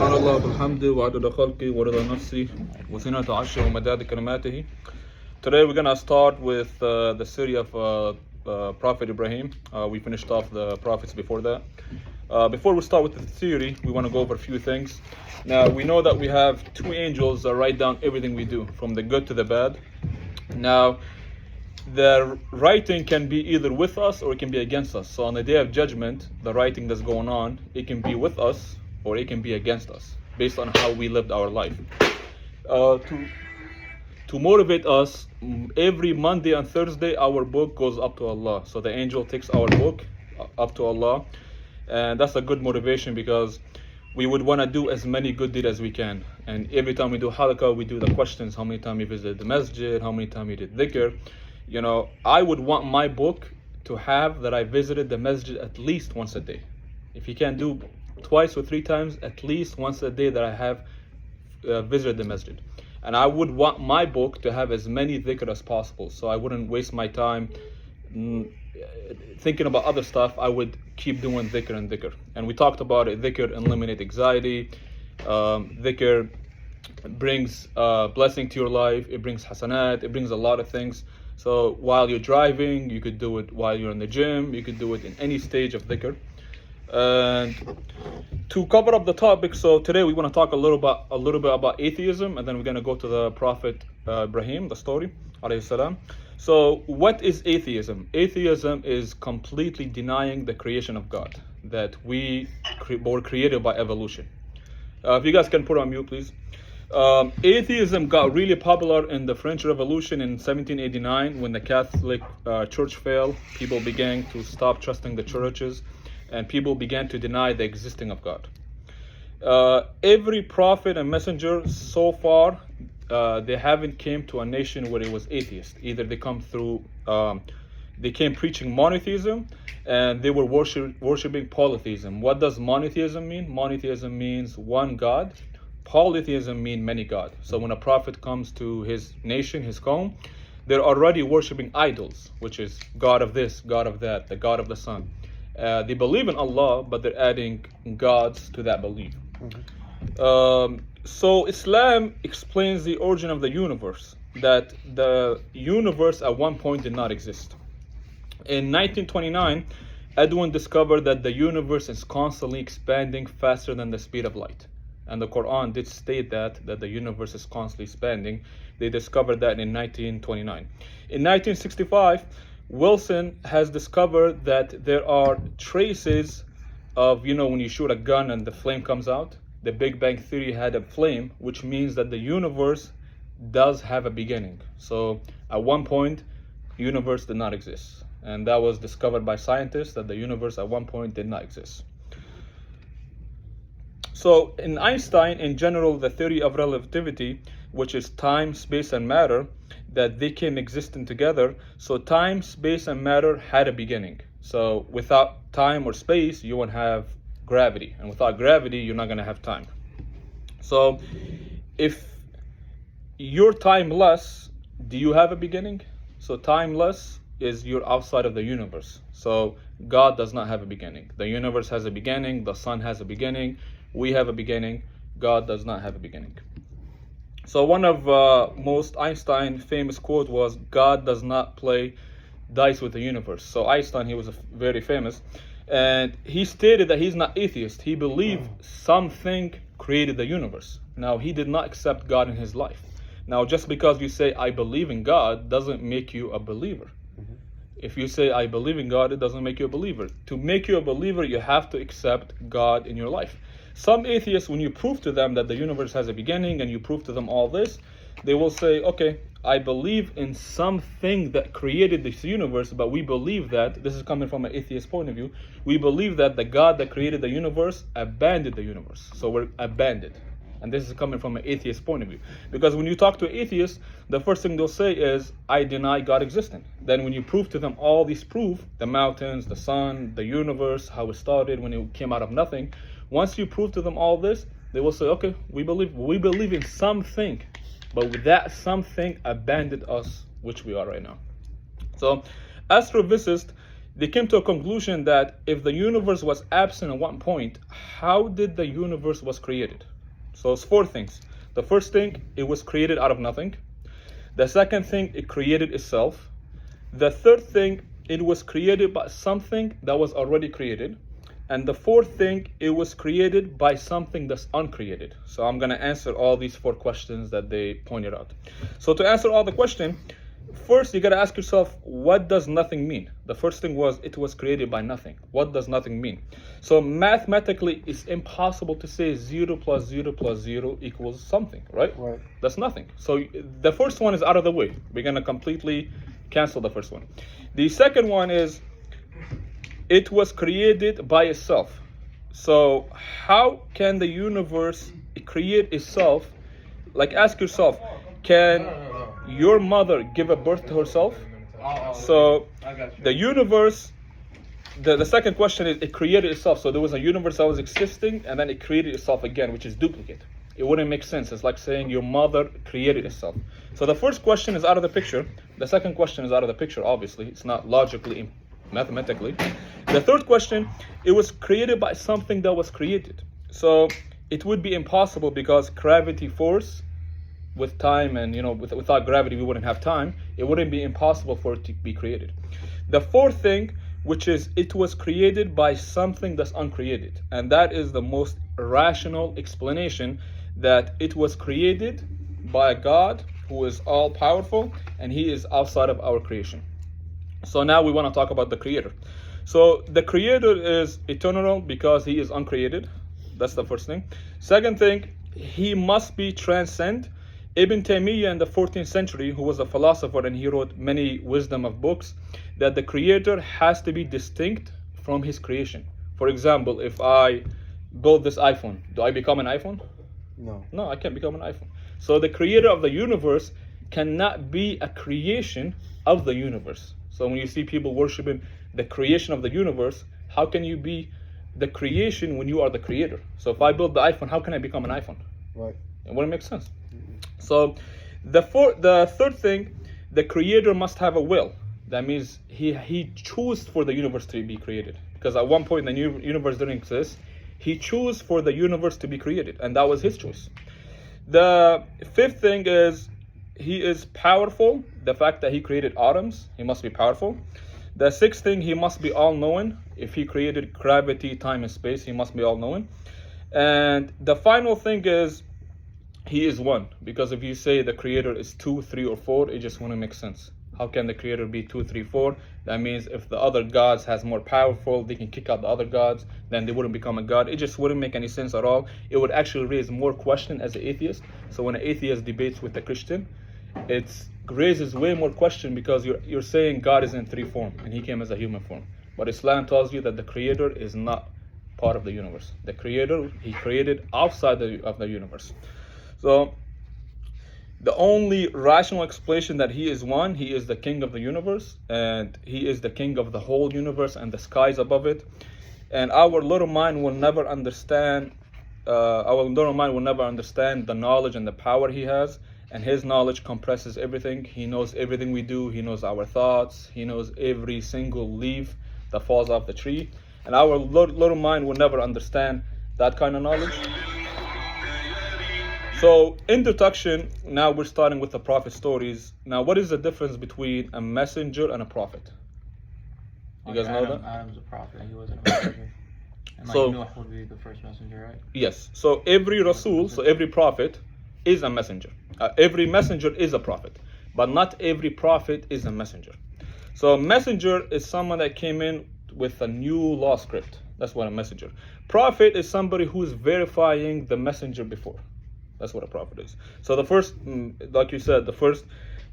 سبحان الله بالحمد وعدد خلقي ورضا نفسي وزنة عرشه ومداد كلماته. Today we're going to start with the series of Prophet Ibrahim. We finished off the prophets before that. Before we start with the theory, we want to go over a few things. Now, we know that we have two angels that write down everything we do, from the good to the bad. Now, the writing can be either with us or it can be against us. So on the day of judgment, the writing that's going on, it can be with us or it can be against us, based on how we lived our life. To motivate us, every Monday and Thursday, our book goes up to Allah. So the angel takes our book up to Allah. And that's a good motivation because we would want to do as many good deeds as we can. And every time we do halaqah, we do the questions, how many times you visited the masjid, how many times you did dhikr. You know, I would want my book to have that I visited the masjid at least once a day. If you can't do twice or three times, at least once a day that I have visited the masjid. And I would want my book to have as many dhikr as possible, so I wouldn't waste my time thinking about other stuff. I would keep doing dhikr and dhikr. And we talked about it. Dhikr eliminates anxiety. Dhikr brings blessing to your life. It brings hasanat. It brings a lot of things. So while you're driving, you could do it. While you're in the gym, you could do it in any stage of dhikr. And to cover up the topic, so today we want to talk a little bit about atheism, and then we're going to go to the Prophet Ibrahim, the story, alayhi salam. So what is atheism? Atheism is completely denying the creation of God, that we were created by evolution. If you guys can put on mute, please. Atheism got really popular in the French Revolution in 1789 when the Catholic Church fell. People began to stop trusting the churches, and people began to deny the existing of God. Every prophet and messenger so far, they haven't came to a nation where it was atheist. Either they they came preaching monotheism, and they were worshiping polytheism. What does monotheism mean? Monotheism means one God. Polytheism means many gods. So when a prophet comes to his nation, his qawm, they're already worshiping idols, which is God of this, God of that, the God of the sun. They believe in Allah, but they're adding gods to that belief. So Islam explains the origin of the universe, that the universe at one point did not exist. In 1929, Edwin discovered that the universe is constantly expanding faster than the speed of light. And the Quran did state that the universe is constantly expanding. They discovered that in 1929. In 1965, Wilson has discovered that there are traces of, when you shoot a gun and the flame comes out. The Big Bang Theory had a flame, which means that the universe does have a beginning. So at one point, the universe did not exist. And that was discovered by scientists, that the universe at one point did not exist. So in Einstein, in general, the theory of relativity, which is time, space, and matter, that they came existing together. So time, space, and matter had a beginning. So without time or space, you won't have gravity. And without gravity, you're not going to have time. So if you're timeless, do you have a beginning? So timeless is you're outside of the universe. So God does not have a beginning. The universe has a beginning. The sun has a beginning. We have a beginning. God does not have a beginning. So one of most Einstein famous quote was, God does not play dice with the universe. So Einstein, he was very famous, and he stated that he's not atheist. He believed something created the universe. Now, he did not accept God in his life. Now, just because you say, I believe in God, doesn't make you a believer. If you say, I believe in God, it doesn't make you a believer. To make you a believer, you have to accept God in your life. Some atheists, when you prove to them that the universe has a beginning and you prove to them all this, they will say, okay, I believe in something that created this universe, but we believe that, this is coming from an atheist point of view, we believe that the God that created the universe abandoned the universe. So we're abandoned. And this is coming from an atheist point of view. Because when you talk to atheists, the first thing they'll say is, I deny God existing. Then when you prove to them all these proof, the mountains, the sun, the universe, how it started, when it came out of nothing, once you prove to them all this, they will say, okay, we believe in something, but that something abandoned us, which we are right now. So astrophysicists, they came to a conclusion that if the universe was absent at one point, how did the universe was created? So it's four things. The first thing, it was created out of nothing. The second thing, it created itself. The third thing, it was created by something that was already created. And the fourth thing, it was created by something that's uncreated. So I'm going to answer all these four questions that they pointed out. So to answer all the question, first you got to ask yourself, what does nothing mean? The first thing was, it was created by nothing. What does nothing mean? So mathematically, it's impossible to say 0 plus 0 plus 0 equals something, right? Right. That's nothing. So the first one is out of the way. We're going to completely cancel the first one. The second one is, it was created by itself. So how can the universe create itself? Like, ask yourself, can your mother give a birth to herself? So the universe, the second question is, it created itself. So there was a universe that was existing, and then it created itself again, which is duplicate. It wouldn't make sense. It's like saying your mother created itself. So the first question is out of the picture. The second question is out of the picture, obviously. It's not logically, mathematically. The third question, it was created by something that was created. So it would be impossible, because gravity force with time, and without gravity we wouldn't have time. It wouldn't be impossible for it to be created. The fourth thing, which is, it was created by something that's uncreated. And that is the most rational explanation, that it was created by a God who is all powerful, and he is outside of our creation. So now we want to talk about the creator. So the creator is eternal because he is uncreated. That's the first thing. Second thing, he must be transcend. Ibn Taymiyyah in the 14th century, who was a philosopher, and he wrote many wisdom of books, that the creator has to be distinct from his creation. For example, if I build this iPhone, do I become an iPhone? No, I can't become an iPhone. So the creator of the universe cannot be a creation of the universe. So when you see people worshiping the creation of the universe, how can you be the creation when you are the creator? So if I build the iPhone, how can I become an iPhone? Right. It wouldn't make sense. So the third thing, the creator must have a will. That means he chose for the universe to be created. Because at one point the universe didn't exist. He chose for the universe to be created, and that was his choice. The fifth thing is, he is powerful. The fact that he created atoms, he must be powerful. The sixth thing, he must be all-knowing. If he created gravity, time, and space, he must be all-knowing. And the final thing is, he is one. Because if you say the creator is 2, 3, or 4, it just wouldn't make sense. How can the creator be 2, 3, 4? That means if the other gods has more powerful, they can kick out the other gods, then they wouldn't become a god. It just wouldn't make any sense at all. It would actually raise more question as an atheist. So when an atheist debates with a Christian, it raises way more question, because you're saying God is in 3 form and he came as a human form. But Islam tells you that the creator is not part of the universe. The creator, he created outside of the universe. So the only rational explanation that he is one, he is the king of the universe, and he is the king of the whole universe and the skies above it. And our little mind will never understand the knowledge and the power he has. And his knowledge compresses everything. He knows everything we do. He knows our thoughts. He knows every single leaf that falls off the tree. And our little mind will never understand that kind of knowledge. So, introduction, now we're starting with the prophet stories. Now, what is the difference between a messenger and a prophet? You guys know that? Adam's a prophet, he wasn't a messenger. And So- Noah would be the first messenger, right? Yes. So every Rasul, so every prophet is a messenger. Every messenger is a prophet. But not every prophet is a messenger. So a messenger is someone that came in with a new law script. That's what a messenger. Prophet is somebody who's verifying the messenger before. That's what a prophet is. So the first, like you said, the first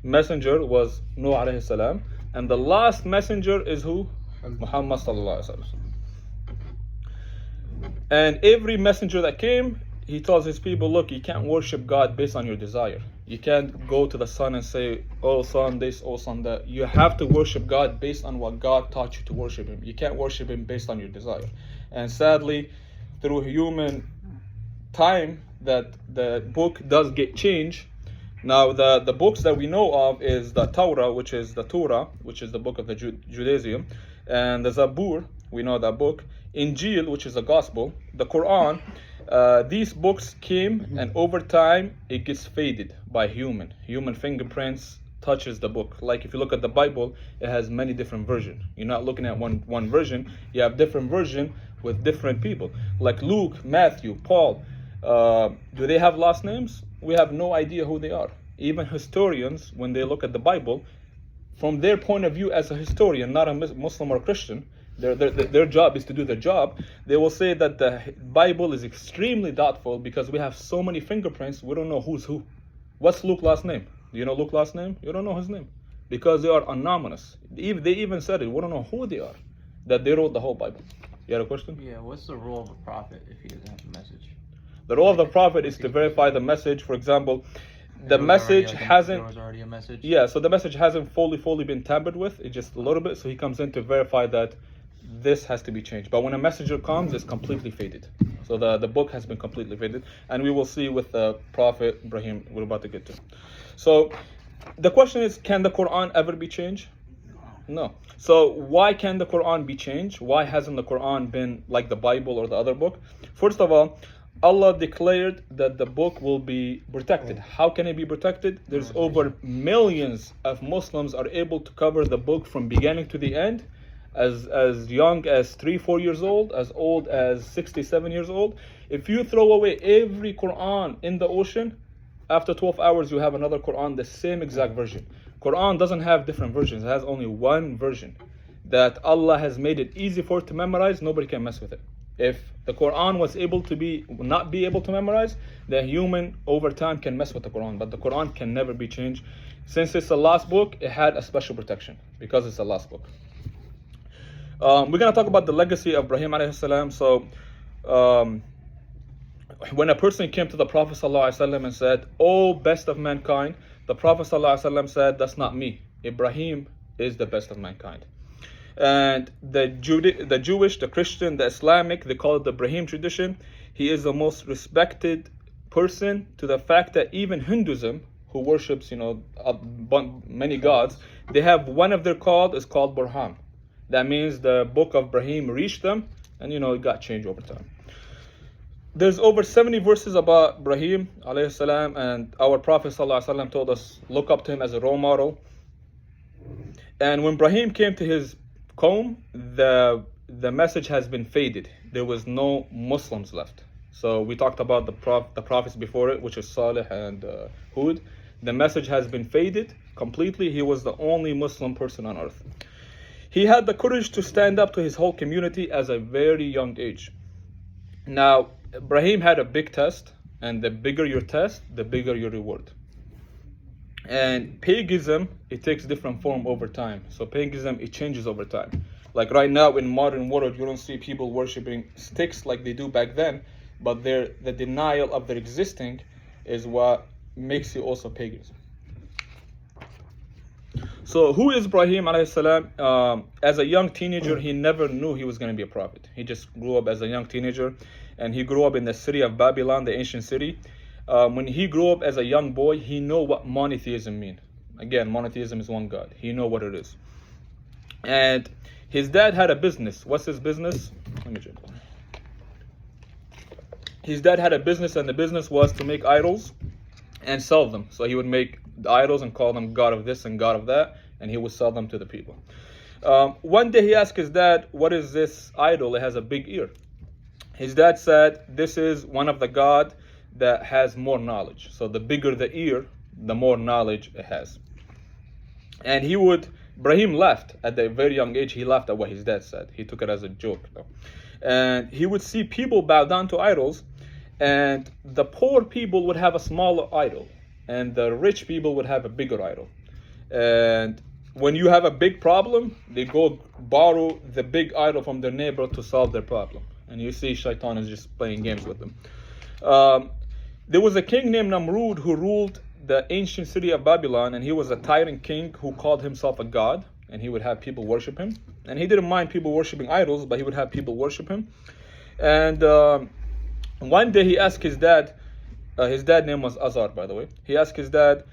messenger was Nuh alayhi salam. And the last messenger is who? Muhammad sallallahu alaihi wasallam. And every messenger that came, he tells his people, look, you can't worship God based on your desire. You can't go to the sun and say, oh sun this, oh sun that. You have to worship God based on what God taught you to worship him. You can't worship him based on your desire. And sadly, through human time, that the book does get changed. Now the books that we know of is the Torah, which is the book of the Judaism, and the Zabur, we know that book, Injil, which is the gospel, the Quran, These books came, and over time it gets faded by human fingerprints touches the book. Like if you look at the Bible, it has many different versions. You're not looking at one version, you have different version with different people. Like Luke, Matthew, Paul, do they have last names? We have no idea who they are. Even historians, when they look at the Bible, from their point of view as a historian, not a Muslim or Christian, their job is to do their job. They will say that the Bible is extremely doubtful because we have so many fingerprints, we don't know who's who. What's Luke's last name? Do you know Luke's last name? You don't know his name. Because they are anonymous. They even said it, we don't know who they are, that they wrote the whole Bible. You had a question? Yeah, what's the role of a prophet if he doesn't have a message? The role of the prophet is to verify the message. For example, the message hasn't... There was already a message? Yeah, so the message hasn't fully been tampered with. It's just a little bit. So he comes in to verify that this has to be changed. But when a messenger comes, it's completely faded. So the book has been completely faded. And we will see with the Prophet Ibrahim, we're about to get to. So the question is, can the Quran ever be changed? No. So why can the Quran be changed? Why hasn't the Quran been like the Bible or the other book? First of all, Allah declared that the book will be protected. How can it be protected? There's over millions of Muslims are able to cover the book from beginning to the end, as young as 3-4 years old, as old as 67 years old. If you throw away every Quran in the ocean, after 12 hours you have another Quran, the same exact version. Quran doesn't have different versions, it has only one version that Allah has made it easy for it to memorize. Nobody can mess with it. If the Quran was able to not be able to memorize, the human over time can mess with the Quran, but the Quran can never be changed. Since it's the last book, it had a special protection because it's the last book. We're going to talk about the legacy of Ibrahim alayhi salam. So when a person came to the Prophet ﷺ and said, "Oh, best of mankind," the Prophet ﷺ said, "That's not me. Ibrahim is the best of mankind." And the Jewish, the Christian, the Islamic, they call it the Ibrahim tradition. He is the most respected person, to the fact that even Hinduism, who worships, many gods, they have one of their called is called Burhan. That means the book of Ibrahim reached them, and it got changed over time. There's over 70 verses about Ibrahim alayhi salam, and our Prophet sallallahu alaihi wasallam told us, look up to him as a role model. And when Ibrahim came to his qawm, the message has been faded. There was no Muslims left. So we talked about the prophets before it, which is Salih and Hud. The message has been faded completely. He was the only Muslim person on earth. He had the courage to stand up to his whole community at a very young age. Now, Ibrahim had a big test, and the bigger your test, the bigger your reward. And paganism, it takes different form over time. So paganism, it changes over time. Like right now in modern world, you don't see people worshiping sticks like they do back then, but the denial of their existing is what makes you also paganism. So who is Ibrahim alayhi salam? As a young teenager, he never knew he was going to be a prophet. He just grew up as a young teenager, and he grew up in the city of Babylon, the ancient city. When he grew up as a young boy, he knew what monotheism means. Again, monotheism is one God. He knew what it is. And his dad had a business. What's his business? Let me check. His dad had a business, and the business was to make idols and sell them. So he would make the idols and call them God of this and God of that, and he would sell them to the people. One day he asked his dad, "What is this idol? It has a big ear." His dad said, "This is one of the God that has more knowledge." So the bigger the ear, the more knowledge it has. And Ibrahim laughed at a very young age. He laughed at what his dad said. He took it as a joke. And he would see people bow down to idols, and the poor people would have a smaller idol, and the rich people would have a bigger idol. And when you have a big problem, they go borrow the big idol from their neighbor to solve their problem. And you see Shaitan is just playing games with them. There was a king named Namrud who ruled the ancient city of Babylon, and he was a tyrant king who called himself a god, and he would have people worship him. And he didn't mind people worshiping idols, but he would have people worship him. And one day he asked his dad name was Azar, by the way. He asked his dad,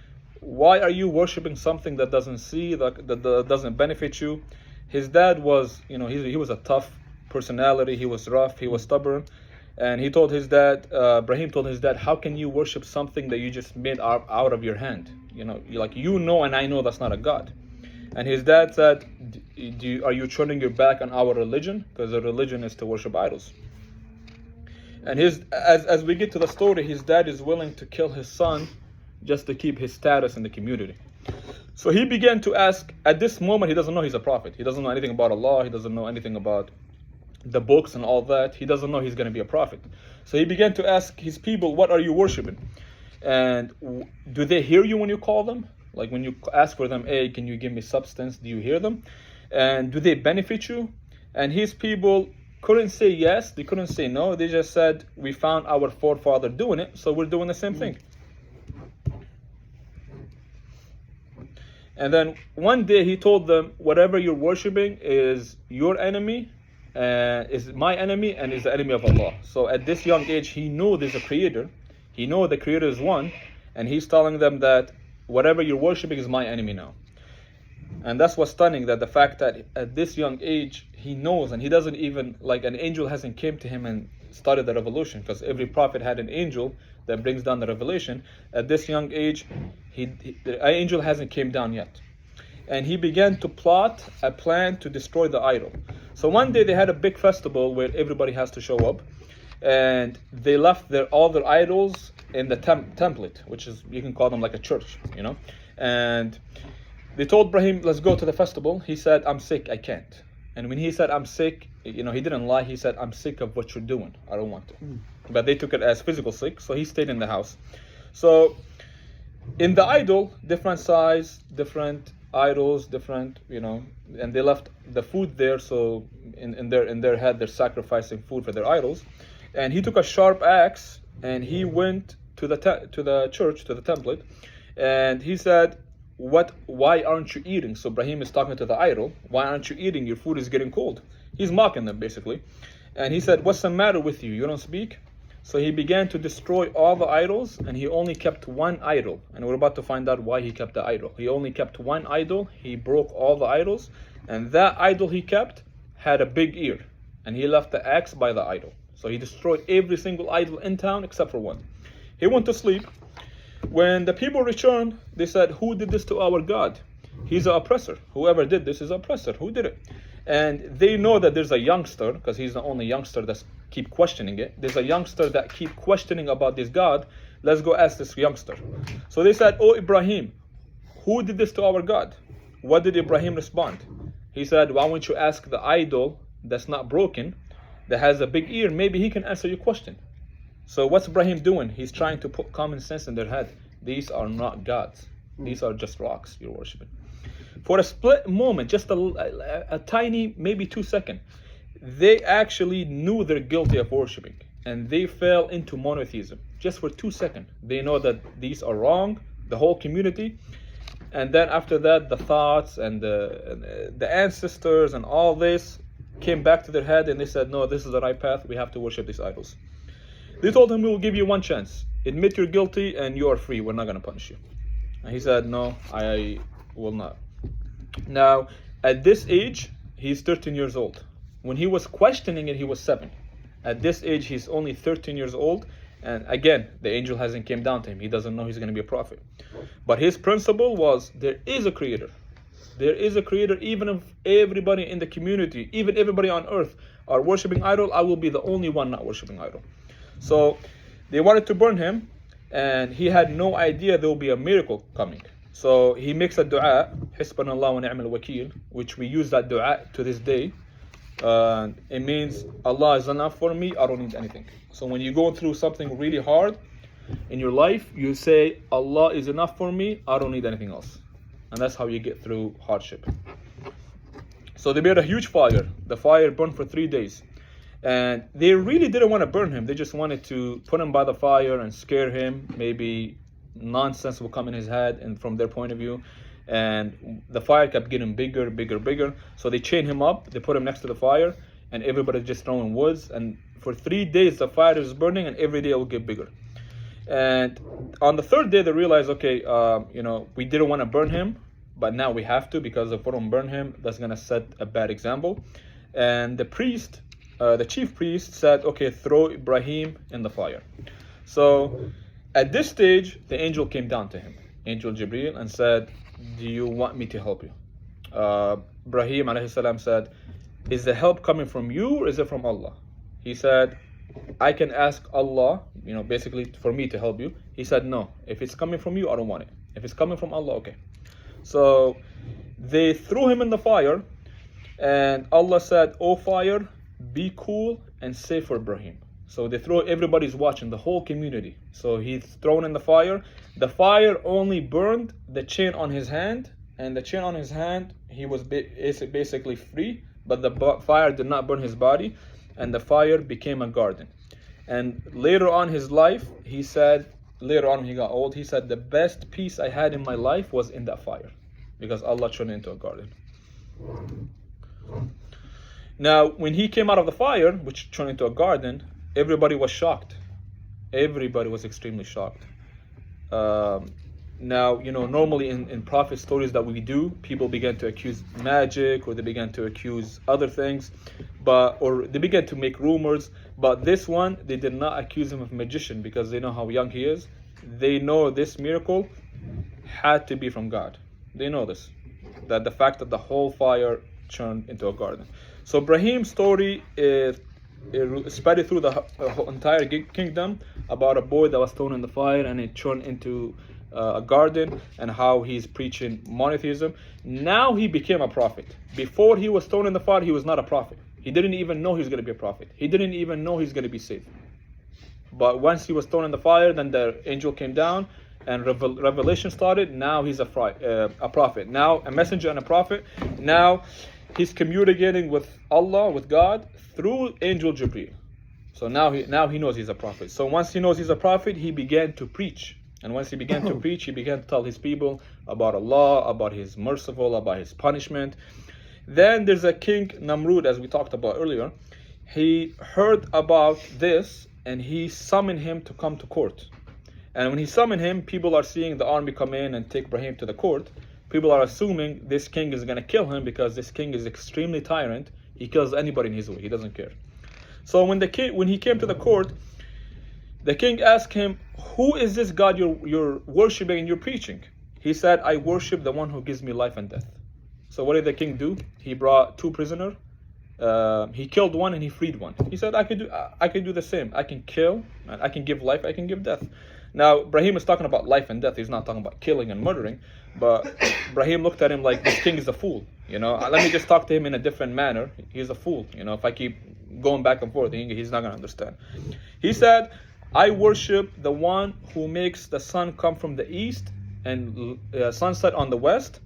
"Why are you worshiping something that doesn't see, that doesn't benefit you?" His dad was, he was a tough personality. He was rough. He was stubborn. And he told his dad, Ibrahim told his dad, how can you worship something that you just made out of your hand? You know and I know that's not a God. And his dad said, are you turning your back on our religion? Because the religion is to worship idols. And as we get to the story, his dad is willing to kill his son just to keep his status in the community. So he began to ask, at this moment, he doesn't know he's a prophet. He doesn't know anything about Allah. He doesn't know anything about the books and all that. He doesn't know he's going to be a prophet. So he began to ask his people, what are you worshiping? And do they hear you when you call them? Like when you ask for them, hey, can you give me substance? Do you hear them? And do they benefit you? And his people couldn't say yes. They couldn't say no. They just said, we found our forefather doing it, so we're doing the same thing. And then one day he told them, whatever you're worshiping is your enemy, is my enemy, and is the enemy of Allah. So at this young age, he knew there's a creator. He knew the creator is one. And he's telling them that whatever you're worshiping is my enemy now. And that's what's stunning, that the fact that at this young age, he knows, and he doesn't even, like an angel hasn't came to him and started the revelation, because every prophet had an angel that brings down the revelation. At this young age, the angel hasn't came down yet. And he began to plot a plan to destroy the idol. So one day they had a big festival where everybody has to show up, and they left all their idols in the template, which is, you can call them like a church, and they told Ibrahim, let's go to the festival. He said, I'm sick, I can't. And when he said, I'm sick, he didn't lie. He said, I'm sick of what you're doing. I don't want to. But they took it as physical sick, so he stayed in the house. So in the idol, different size, different idols, different, and they left the food there. So in their head, they're sacrificing food for their idols. And he took a sharp axe and he went to the church, to the template, and he said, why aren't you eating? So Ibrahim is talking to the idol. Why aren't you eating? Your food is getting cold. He's mocking them basically. And he said, what's the matter with you? You don't speak? So he began to destroy all the idols, and he only kept one idol. And we're about to find out why he kept the idol. He only kept one idol. He broke all the idols, and that idol he kept had a big ear, and he left the axe by the idol. So he destroyed every single idol in town except for one. He went to sleep. When the people returned, they said, who did this to our God? He's an oppressor. Whoever did this is an oppressor. Who did it? And they know that there's a youngster, because he's the only youngster that keep questioning it. There's a youngster that keep questioning about this God. Let's go ask this youngster. So they said, oh Ibrahim, who did this to our God? What did Ibrahim respond? He said, why won't you ask the idol that's not broken, that has a big ear? Maybe he can answer your question. So what's Ibrahim doing? He's trying to put common sense in their head. These are not gods. These are just rocks you're worshiping. For a split moment, just a tiny, maybe 2 seconds, they actually knew they're guilty of worshiping, and they fell into monotheism. Just for 2 seconds, they know that these are wrong, the whole community. And then after that, the thoughts and the ancestors and all this came back to their head, and they said, no, this is the right path. We have to worship these idols. They told him, we will give you one chance. Admit you're guilty and you are free. We're not going to punish you. And he said, no, I will not. Now, at this age, he's 13 years old. When he was questioning it, he was 7. At this age, he's only 13 years old. And again, the angel hasn't came down to him. He doesn't know he's going to be a prophet. But his principle was, there is a creator. There is a creator. Even if everybody in the community, even everybody on earth are worshiping idol, I will be the only one not worshiping idol. So they wanted to burn him, and he had no idea there will be a miracle coming. So he makes a dua, Hisbanallah wa ni'mal wakeel, which we use that dua to this day. It means Allah is enough for me, I don't need anything. So when you go through something really hard in your life, you say, Allah is enough for me, I don't need anything else. And that's how you get through hardship. So they made a huge fire. The fire burned for 3 days. And they really didn't want to burn him. They just wanted to put him by the fire and scare him. Maybe nonsense will come in his head, and from their point of view. And the fire kept getting bigger, bigger, bigger. So they chained him up. They put him next to the fire, and everybody just throwing woods. And for 3 days, the fire is burning, and every day it will get bigger. And on the 3rd day, they realized, okay, we didn't want to burn him, but now we have to, because if we don't burn him, that's going to set a bad example. And the priest the chief priest said, okay, throw Ibrahim in the fire. So at this stage, the angel came down to him, Angel Jibreel, and said, do you want me to help you? Ibrahim alayhi salam said, is the help coming from you or is it from Allah? He said, I can ask Allah, basically for me to help you. He said, no, if it's coming from you, I don't want it. If it's coming from Allah, okay. So they threw him in the fire, and Allah said, oh fire, be cool and safe for Ibrahim. So they throw, everybody's watching, the whole community. So he's thrown in the fire. The fire only burned the chain on his hand, and the chain on his hand, he was basically free, but the fire did not burn his body, and the fire became a garden. And later on his life, he said, later on when he got old, he said, the best peace I had in my life was in that fire, because Allah turned it into a garden. Now, when he came out of the fire, which turned into a garden, everybody was shocked. Everybody was extremely shocked. Now, normally in prophet stories that we do, people began to accuse magic, or they began to accuse other things, or they began to make rumors. But this one, they did not accuse him of magician, because they know how young he is. They know this miracle had to be from God. They know this, that the fact that the whole fire turned into a garden. So Ibrahim's story is spread through the whole entire kingdom about a boy that was thrown in the fire and it turned into a garden, and how he's preaching monotheism. Now he became a prophet. Before he was thrown in the fire, he was not a prophet. He didn't even know he was going to be a prophet. He didn't even know he's going to be saved. But once he was thrown in the fire, then the angel came down and revelation started. Now he's a prophet. Now a messenger and a prophet. Now he's communicating with Allah, with God, through Angel Jibreel. So now he knows he's a prophet. So once he knows he's a prophet, he began to preach. And once he began to preach, he began to tell his people about Allah, about his merciful, about his punishment. Then there's a king, Namrud, as we talked about earlier. He heard about this, and he summoned him to come to court. And when he summoned him, people are seeing the army come in and take Ibrahim to the court. People are assuming this king is going to kill him, because this king is extremely tyrant. He kills anybody in his way. He doesn't care. So when he came to the court, the king asked him, who is this God you're worshiping and you're preaching? He said, I worship the one who gives me life and death. So what did the king do? He brought two prisoners. He killed one and he freed one. He said, I could do the same. I can kill, and I can give life, I can give death. Now, Ibrahim is talking about life and death. He's not talking about killing and murdering. But Ibrahim looked at him like, this king is a fool. Let me just talk to him in a different manner. He's a fool. If I keep going back and forth, he's not going to understand. He said, I worship the one who makes the sun come from the east and sunset on the west.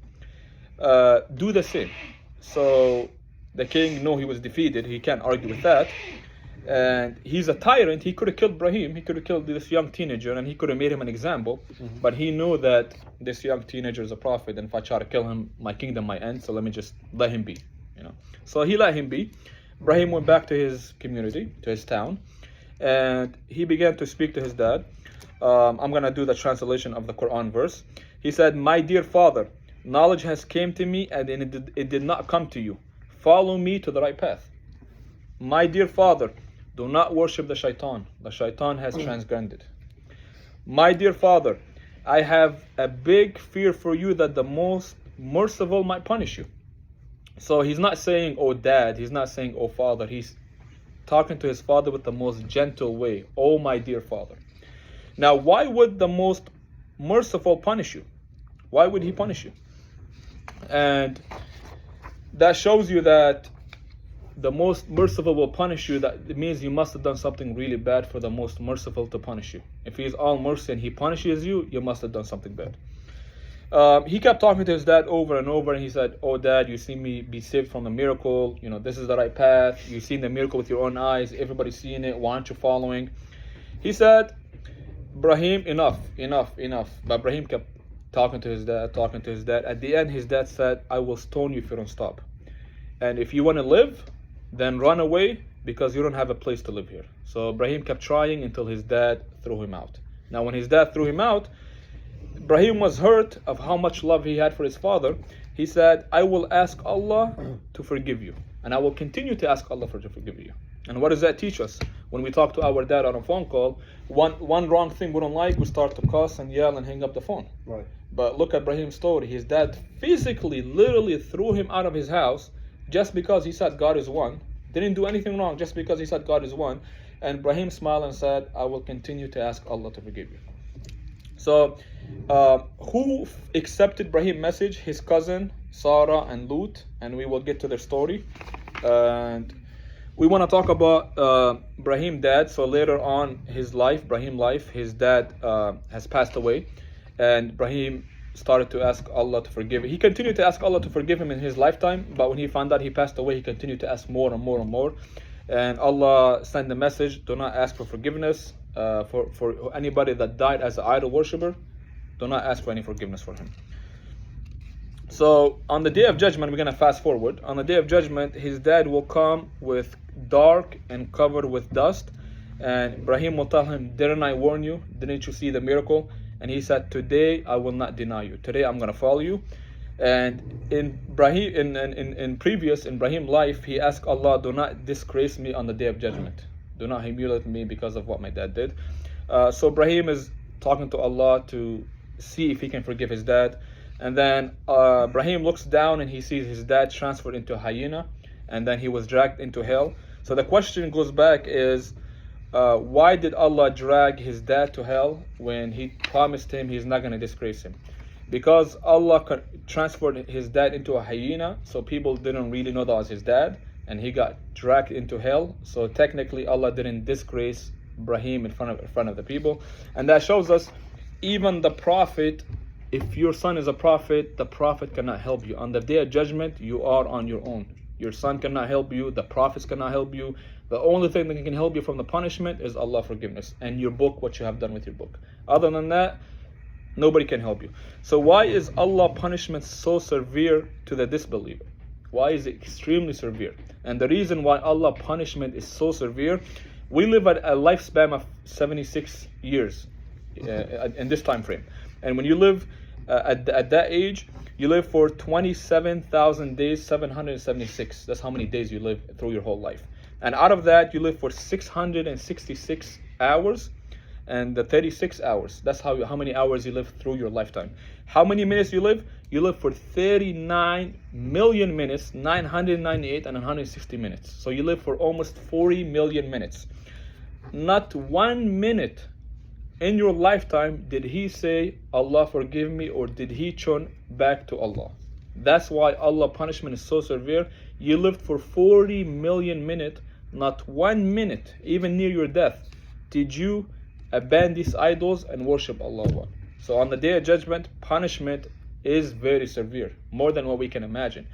Do the same. So the king knew he was defeated. He can't argue with that. And he's a tyrant. He could have killed Ibrahim. He could have killed this young teenager, and he could have made him an example. Mm-hmm. But he knew that this young teenager is a prophet, and if I try to kill him, my kingdom might end. So let me just let him be. So he let him be. Ibrahim went back to his community, to his town, and he began to speak to his dad. I'm going to do the translation of the Quran verse. He said, my dear father, knowledge has came to me, and it did not come to you. Follow me to the right path. My dear father, do not worship the shaitan. The shaitan has transgressed. My dear father, I have a big fear for you that the most merciful might punish you. So he's not saying, oh dad, he's not saying, oh father. He's talking to his father with the most gentle way. Oh my dear father. Now, why would the most merciful punish you? Why would he punish you? And that shows you that the most merciful will punish you. That it means you must have done something really bad for the most merciful to punish you. If he is all mercy and he punishes you, you must have done something bad. He kept talking to his dad over and over, and he said, oh dad, you see me be saved from the miracle. This is the right path. You've seen the miracle with your own eyes. Everybody's seeing it. Why aren't you following? He said, Ibrahim, enough. But Ibrahim kept talking to his dad. At the end, his dad said, I will stone you if you don't stop. And if you want to live, then run away, because you don't have a place to live here. So Ibrahim kept trying until his dad threw him out. Now when his dad threw him out, Ibrahim was hurt of how much love he had for his father. He said, I will ask Allah to forgive you, and I will continue to ask Allah to forgive you. And what does that teach us? When we talk to our dad on a phone call, one wrong thing we don't like, we start to cuss and yell and hang up the phone. Right. But look at Ibrahim's story. His dad physically, literally threw him out of his house just because he said God is one. Didn't do anything wrong, just because he said God is one. And Ibrahim smiled and said, I will continue to ask Allah to forgive you. So, who accepted Ibrahim's message? His cousin, Sarah and Lut. And we will get to their story. And we want to talk about Ibrahim's dad. So later on his life, his dad has passed away. And Ibrahim started to ask Allah to forgive him. He continued to ask Allah to forgive him in his lifetime, but when he found out he passed away, he continued to ask more and more and more. And Allah sent the message, do not ask for forgiveness for anybody that died as an idol worshiper. Do not ask for any forgiveness for him. So on the day of judgment, we're going to fast forward. On the day of judgment, his dad will come with dark and covered with dust. And Ibrahim will tell him, didn't I warn you? Didn't you see the miracle? And he said, today I will not deny you. Today I'm going to follow you. And in Ibrahim's life, he asked Allah, do not disgrace me on the day of judgment. Do not humiliate me because of what my dad did. So Ibrahim is talking to Allah to see if he can forgive his dad. And then Ibrahim looks down and he sees his dad transferred into a hyena. And then he was dragged into hell. So the question goes back is, why did Allah drag his dad to hell when he promised him he's not going to disgrace him? Because Allah transferred his dad into a hyena, so people didn't really know that was his dad, and he got dragged into hell. So technically Allah didn't disgrace Ibrahim in front of the people. And that shows us, even the prophet, if your son is a prophet, the prophet cannot help you. On the day of judgment, you are on your own. Your son cannot help you, the prophets cannot help you. The only thing that can help you from the punishment is Allah's forgiveness and your book, what you have done with your book. Other than that, nobody can help you. So why is Allah punishment so severe to the disbeliever? Why is it extremely severe? And the reason why Allah punishment is so severe, we live at a lifespan of 76 years in this time frame. And when you live at that age, you live for 27,000 days, 776. That's how many days you live through your whole life. And out of that, you live for 666 hours and the 36 hours. That's how many hours you live through your lifetime. How many minutes you live? You live for 39 million minutes, 998 and 160 minutes. So you live for almost 40 million minutes. Not 1 minute in your lifetime did he say, Allah forgive me, or did he turn back to Allah. That's why Allah punishment is so severe. You lived for 40 million minutes, not 1 minute, even near your death, did you abandon these idols and worship Allah one. So on the day of judgment, punishment is very severe, more than what we can imagine.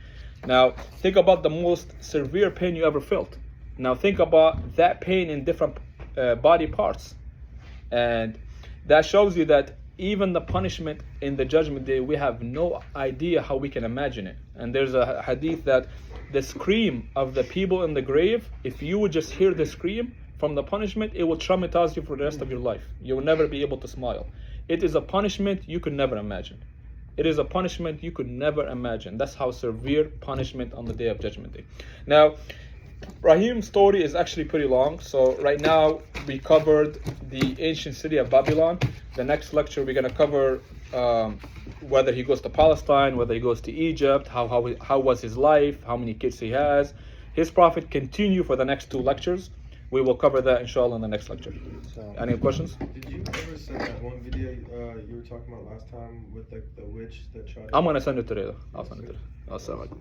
Now think about the most severe pain you ever felt. Now think about that pain in different body parts. And that shows you that even the punishment in the judgment day, we have no idea how we can imagine it. And there's a hadith that the scream of the people in the grave, if you would just hear the scream from the punishment, it will traumatize you for the rest of your life. You will never be able to smile. It is a punishment you could never imagine. It is a punishment you could never imagine. That's how severe punishment on the day of judgment day. Now, Ibrahim's story is actually pretty long. So right now we covered the ancient city of Babylon. The next lecture we're going to cover whether he goes to Palestine, whether he goes to Egypt, how was his life, how many kids he has. His prophet continue for the next 2 lectures. We will cover that inshallah in the next lecture. So, any questions? did you ever send that one video you were talking about last time with the witch that tried to... I'm going to send it today though. I'll send it today. Assalamu alaikum.